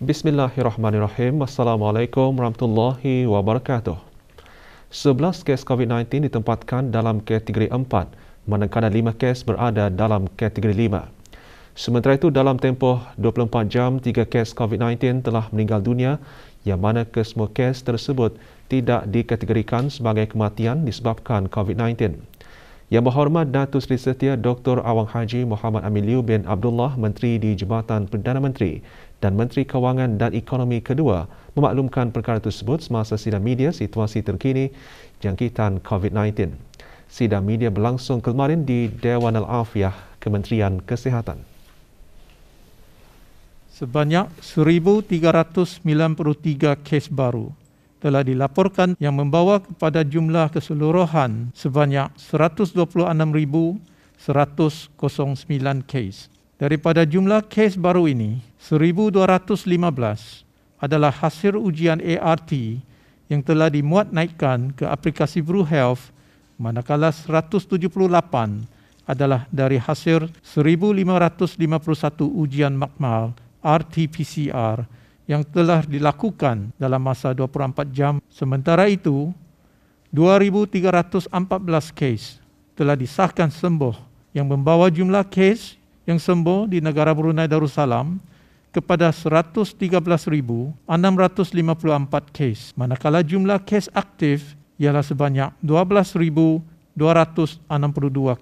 Bismillahirrahmanirrahim. Assalamualaikum warahmatullahi wabarakatuh. 11 kes COVID-19 ditempatkan dalam kategori 4, manakala 5 kes berada dalam kategori 5. Sementara itu, dalam tempoh 24 jam, 3 kes COVID-19 telah meninggal dunia, yang mana kesemua kes tersebut tidak dikategorikan sebagai kematian disebabkan COVID-19. Yang Berhormat Datuk Seri Setia Dr. Awang Haji Muhammad Amin Liu bin Abdullah, Menteri di Jabatan Perdana Menteri dan Menteri Kewangan dan Ekonomi kedua, memaklumkan perkara tersebut semasa sidang media situasi terkini jangkitan COVID-19. Sidang media berlangsung kemarin di Dewan Al-Afiah Kementerian Kesihatan. Sebanyak 1,393 kes baru telah dilaporkan yang membawa kepada jumlah keseluruhan sebanyak 126,109 kes. Daripada jumlah kes baru ini, 1,215 adalah hasil ujian ART yang telah dimuat naikkan ke aplikasi Bru Health, manakala 178 adalah dari hasil 1,551 ujian makmal RT-PCR yang telah dilakukan dalam masa 24 jam. Sementara itu, 2,314 kes telah disahkan sembuh yang membawa jumlah kes yang sembuh di negara Brunei Darussalam kepada 113,654 kes, manakala jumlah kes aktif ialah sebanyak 12,262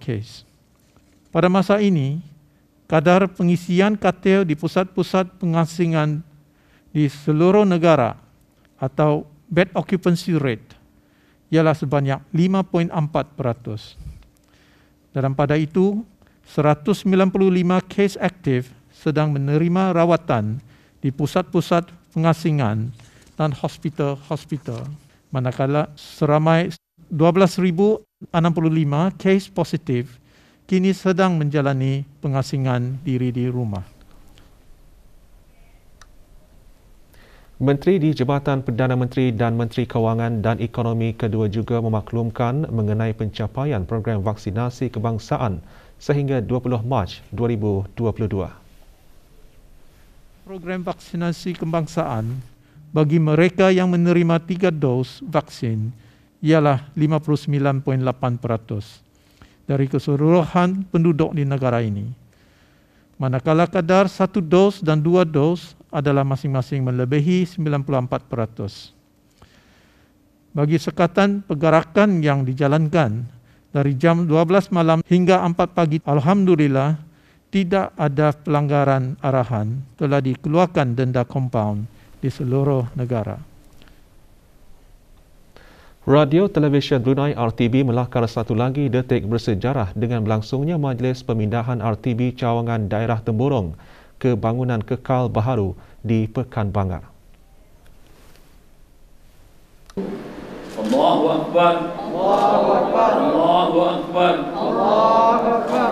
kes. Pada masa ini, kadar pengisian katil di pusat-pusat pengasingan di seluruh negara atau bed occupancy rate ialah sebanyak 5.4%. Dalam pada itu, 195 kes aktif sedang menerima rawatan di pusat-pusat pengasingan dan hospital-hospital, manakala seramai 12,065 kes positif kini sedang menjalani pengasingan diri di rumah. Menteri di Jabatan Perdana Menteri dan Menteri Kewangan dan Ekonomi kedua juga memaklumkan mengenai pencapaian program vaksinasi kebangsaan sehingga 20 Mac 2022. Program vaksinasi kebangsaan bagi mereka yang menerima 3 dos vaksin ialah 59.8% dari keseluruhan penduduk di negara ini. Manakala kadar 1 dos dan 2 dos adalah masing-masing melebihi 94%. Bagi sekatan pergerakan yang dijalankan dari jam 12 malam hingga 4 pagi, alhamdulillah tidak ada pelanggaran arahan, telah dikeluarkan denda kompaun di seluruh negara. Radio Televisyen Brunei RTB melakar satu lagi detik bersejarah dengan berlangsungnya Majlis Pemindahan RTB Cawangan Daerah Temburong ke bangunan kekal baharu di Pekan Bangar. Allahu Akbar. Allahu Akbar. Allahu Akbar. Allahu Akbar.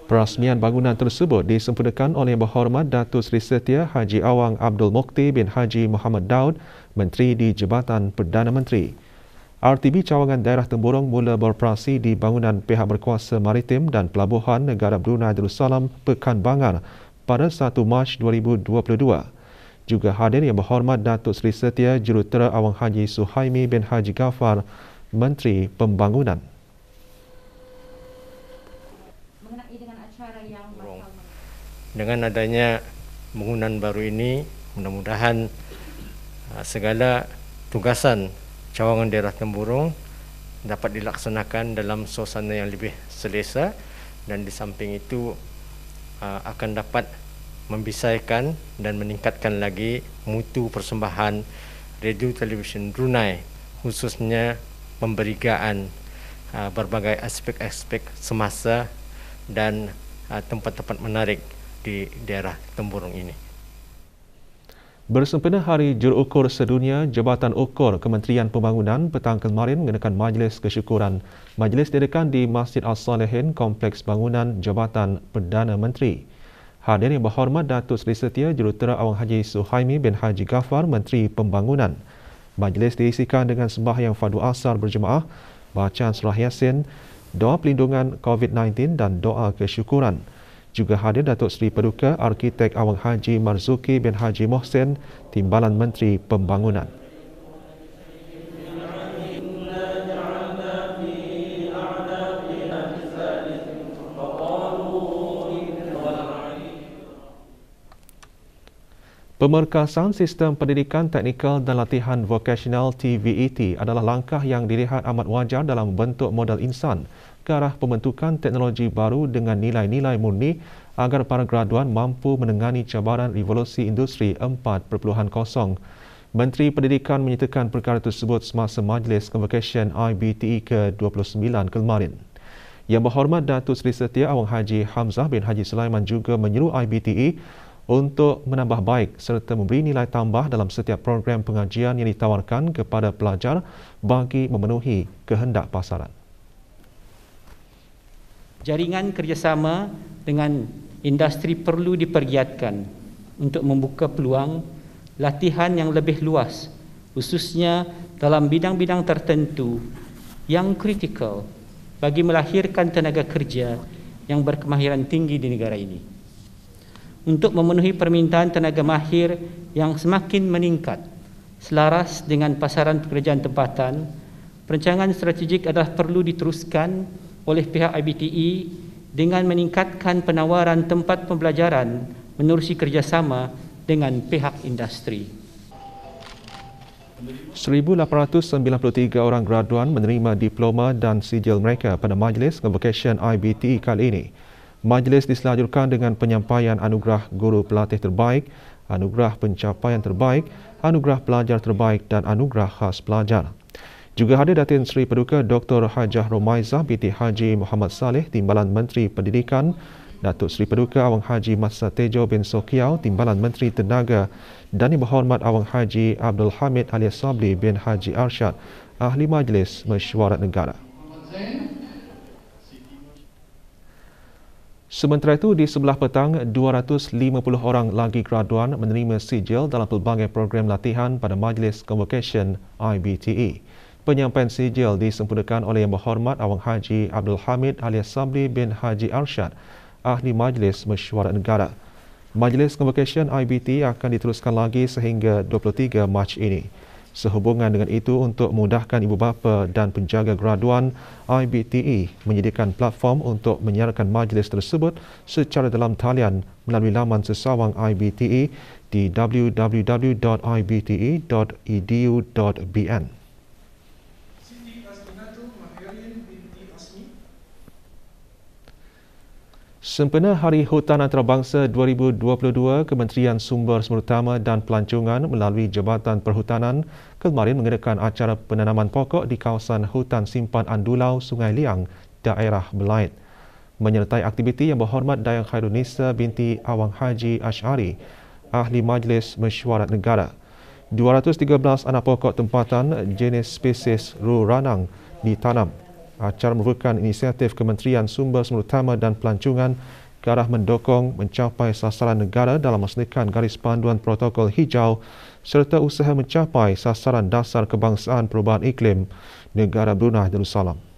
Perasmian bangunan tersebut disempurnakan oleh Yang Berhormat Datuk Seri Setia Haji Awang Abdul Mukti bin Haji Muhammad Daud, Menteri di Jabatan Perdana Menteri. RTB Cawangan Daerah Temburong mula beroperasi di bangunan pihak berkuasa maritim dan pelabuhan negara Brunei Darussalam Pekan Bangar pada 1 Mac 2022. Juga hadir Yang Berhormat Datuk Seri Setia Jurutera Awang Haji Suhaimi bin Haji Ghaffar, Menteri Pembangunan. Dengan adanya bangunan baru ini, mudah-mudahan segala tugasan Cawangan Daerah Temburong dapat dilaksanakan dalam suasana yang lebih selesa, dan di samping itu akan dapat membisaikan dan meningkatkan lagi mutu persembahan Radio Televisyen Brunei, khususnya pemberigaan berbagai aspek-aspek semasa dan tempat-tempat menarik di daerah Temburong ini. Bersempena Hari Jurukur Sedunia, Jabatan Ukur Kementerian Pembangunan petang kemarin mengadakan majlis kesyukuran. Majlis diadakan di Masjid Al-Salihin, Kompleks Bangunan Jabatan Perdana Menteri. Hadir Yang Berhormat Datuk Seri Setia Jurutera Awang Haji Suhaimi bin Haji Ghaffar, Menteri Pembangunan. Majlis diisikan dengan sembahyang fardu asar berjemaah, bacaan surah Yasin, doa pelindungan COVID-19 dan doa kesyukuran. Juga hadir Datuk Seri Paduka Arkitek Awang Haji Marzuki bin Haji Mohsen, Timbalan Menteri Pembangunan. Pemerkasan Sistem Pendidikan Teknikal dan Latihan Vokasional TVET adalah langkah yang dilihat amat wajar dalam membentuk modal insan ke arah pembentukan teknologi baru dengan nilai-nilai murni agar para graduan mampu menengani cabaran revolusi industri 4.0. Menteri Pendidikan menyatakan perkara tersebut semasa Majlis Convocation IBTE ke-29 kemarin. Yang Berhormat Datuk Seri Setia Awang Haji Hamzah bin Haji Sulaiman juga menyeru IBTE untuk menambah baik serta memberi nilai tambah dalam setiap program pengajian yang ditawarkan kepada pelajar bagi memenuhi kehendak pasaran. Jaringan kerjasama dengan industri perlu dipergiatkan untuk membuka peluang latihan yang lebih luas, khususnya dalam bidang-bidang tertentu yang kritikal bagi melahirkan tenaga kerja yang berkemahiran tinggi di negara ini. Untuk memenuhi permintaan tenaga mahir yang semakin meningkat selaras dengan pasaran pekerjaan tempatan, perancangan strategik adalah perlu diteruskan oleh pihak IBTE dengan meningkatkan penawaran tempat pembelajaran menerusi kerjasama dengan pihak industri. 1,893 orang graduan menerima diploma dan sijil mereka pada Majlis Convocation IBTE kali ini. Majlis diselajurkan dengan penyampaian anugerah guru pelatih terbaik, anugerah pencapaian terbaik, anugerah pelajar terbaik dan anugerah khas pelajar. Juga hadir Datin Seri Paduka Dr. Hajah Romaizah binti Haji Muhammad Saleh, Timbalan Menteri Pendidikan, Datuk Seri Paduka Awang Haji Masa Tejo bin Sokiau, Timbalan Menteri Tenaga, dan Yang Berhormat Awang Haji Abdul Hamid alias Sabli bin Haji Arsyad, Ahli Majlis Mesyuarat Negara. Sementara itu, di sebelah petang, 250 orang lagi graduan menerima sijil dalam pelbagai program latihan pada Majlis Convocation IBTE. Penyampaian sijil disempurnakan oleh Yang Berhormat Awang Haji Abdul Hamid alias Sabli bin Haji Arsyad, Ahli Majlis Mesyuarat Negara. Majlis Convocation IBTE akan diteruskan lagi sehingga 23 Mac ini. Sehubungan dengan itu, untuk memudahkan ibu bapa dan penjaga graduan, IBTE menyediakan platform untuk menyiarkan majlis tersebut secara dalam talian melalui laman sesawang IBTE di www.ibte.edu.bn. Sempena Hari Hutan Antarabangsa 2022, Kementerian Sumber Semula Utama dan Pelancongan melalui Jabatan Perhutanan kemarin mengadakan acara penanaman pokok di kawasan hutan simpan Andulau, Sungai Liang, daerah Belait. Menyertai aktiviti Yang Berhormat Dayang Khairunisa binti Awang Haji Ash'ari, Ahli Majlis Mesyuarat Negara. 213 anak pokok tempatan jenis spesies ruranang ditanam. Acara merupakan inisiatif Kementerian Sumber Semula Utama dan Pelancongan ke arah mendukung mencapai sasaran negara dalam melaksanakan garis panduan protokol hijau serta usaha mencapai sasaran dasar kebangsaan perubahan iklim negara Brunei Darussalam.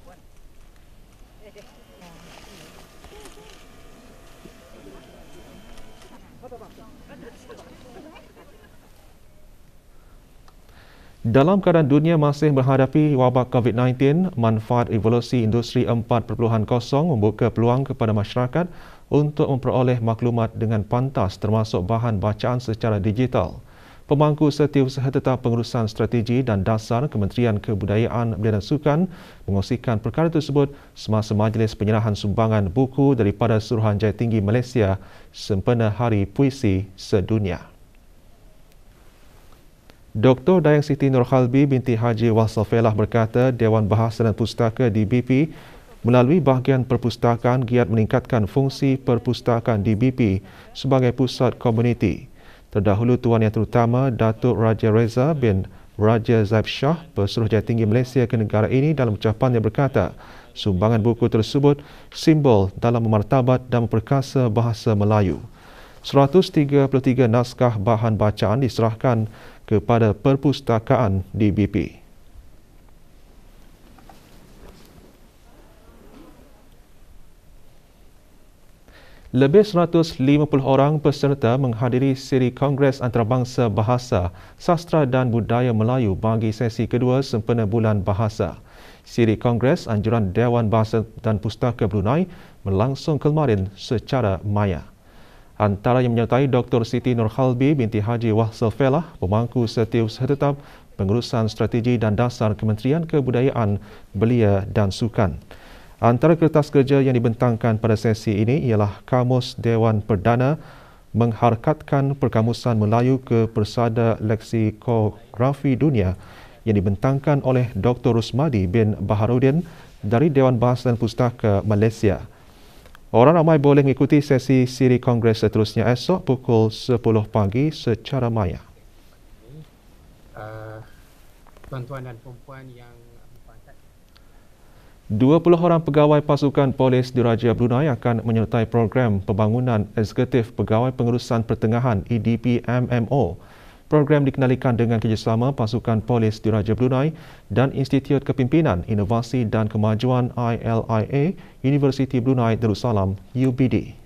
Dalam keadaan dunia masih menghadapi wabak COVID-19, manfaat revolusi industri 4.0 membuka peluang kepada masyarakat untuk memperoleh maklumat dengan pantas termasuk bahan bacaan secara digital. Pemangku Setiausaha Tetap Pengurusan Strategi dan Dasar Kementerian Kebudayaan Belia dan Sukan mengongsikan perkara tersebut semasa majlis penyerahan sumbangan buku daripada Suruhanjaya Tinggi Malaysia sempena Hari Puisi Sedunia. Dr. Dayang Siti Nurhalbi binti Haji Wasafelah berkata Dewan Bahasa dan Pustaka DBP melalui bahagian perpustakaan giat meningkatkan fungsi perpustakaan DBP sebagai pusat komuniti. Terdahulu Tuan Yang Terutama Datuk Raja Reza bin Raja Zaib Shah, Pesuruhjaya Tinggi Malaysia ke negara ini dalam ucapannya berkata, sumbangan buku tersebut simbol dalam memartabat dan memperkasa bahasa Melayu. 133 naskah bahan bacaan diserahkan kepada perpustakaan DBP. Lebih 150 orang peserta menghadiri siri Kongres Antarabangsa Bahasa, Sastra dan Budaya Melayu bagi sesi kedua sempena Bulan Bahasa. Siri Kongres Anjuran Dewan Bahasa dan Pustaka Brunei berlangsung kemarin secara maya. Antara yang menyertai Dr. Siti Nurhalbi binti Haji Wahsel Felah, pemangku setiausaha tetap pengurusan strategi dan dasar Kementerian Kebudayaan, Belia dan Sukan. Antara kertas kerja yang dibentangkan pada sesi ini ialah Kamus Dewan Perdana mengharkatkan Perkamusan Melayu ke Persada Leksikografi Dunia yang dibentangkan oleh Dr. Rusmadi bin Baharudin dari Dewan Bahasa dan Pustaka Malaysia. Orang ramai boleh mengikuti sesi siri Kongres seterusnya esok pukul 10 pagi secara maya. Tuan-tuan dan puan-puan yang 20 orang pegawai pasukan polis Diraja Brunei akan menyertai program pembangunan eksekutif Pegawai Pengurusan Pertengahan EDP MMO. Program dikenalikan dengan kerjasama pasukan polis Diraja Brunei dan Institut Kepimpinan Inovasi dan Kemajuan ILIA Universiti Brunei Darussalam UBD.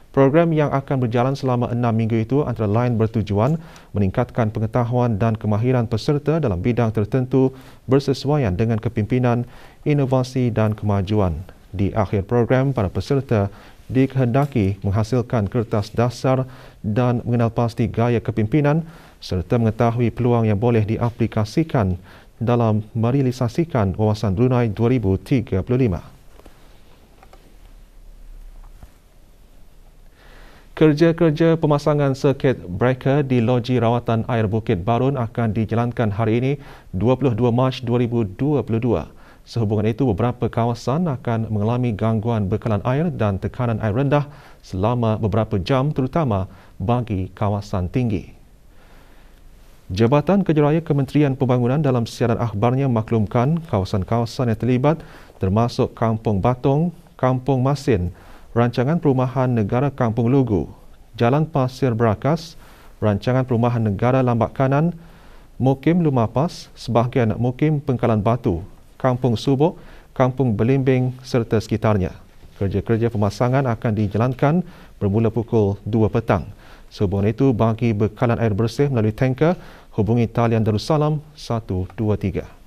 Program yang akan berjalan selama 6 minggu itu antara lain bertujuan meningkatkan pengetahuan dan kemahiran peserta dalam bidang tertentu bersesuaian dengan kepimpinan, inovasi dan kemajuan. Di akhir program, para peserta dikehendaki menghasilkan kertas dasar dan mengenal pasti gaya kepimpinan serta mengetahui peluang yang boleh diaplikasikan dalam merealisasikan Wawasan Brunei 2035. Kerja-kerja pemasangan sirkuit breaker di Loji Rawatan Air Bukit Barun akan dijalankan hari ini 22 Mac 2022. Sehubungan itu, beberapa kawasan akan mengalami gangguan bekalan air dan tekanan air rendah selama beberapa jam terutama bagi kawasan tinggi. Jabatan Kejaraya Kementerian Pembangunan dalam siaran akhbarnya maklumkan kawasan-kawasan yang terlibat termasuk Kampung Batong, Kampung Masin, Rancangan Perumahan Negara Kampung Lugu, Jalan Pasir Berakas, Rancangan Perumahan Negara Lambak Kanan, Mukim Lumapas, sebahagian Mukim Pengkalan Batu, Kampung Subuk, Kampung Belimbing serta sekitarnya. Kerja-kerja pemasangan akan dijalankan bermula pukul 2 petang. Sehubungan itu, bagi bekalan air bersih melalui tanker, hubungi talian Darussalam 123.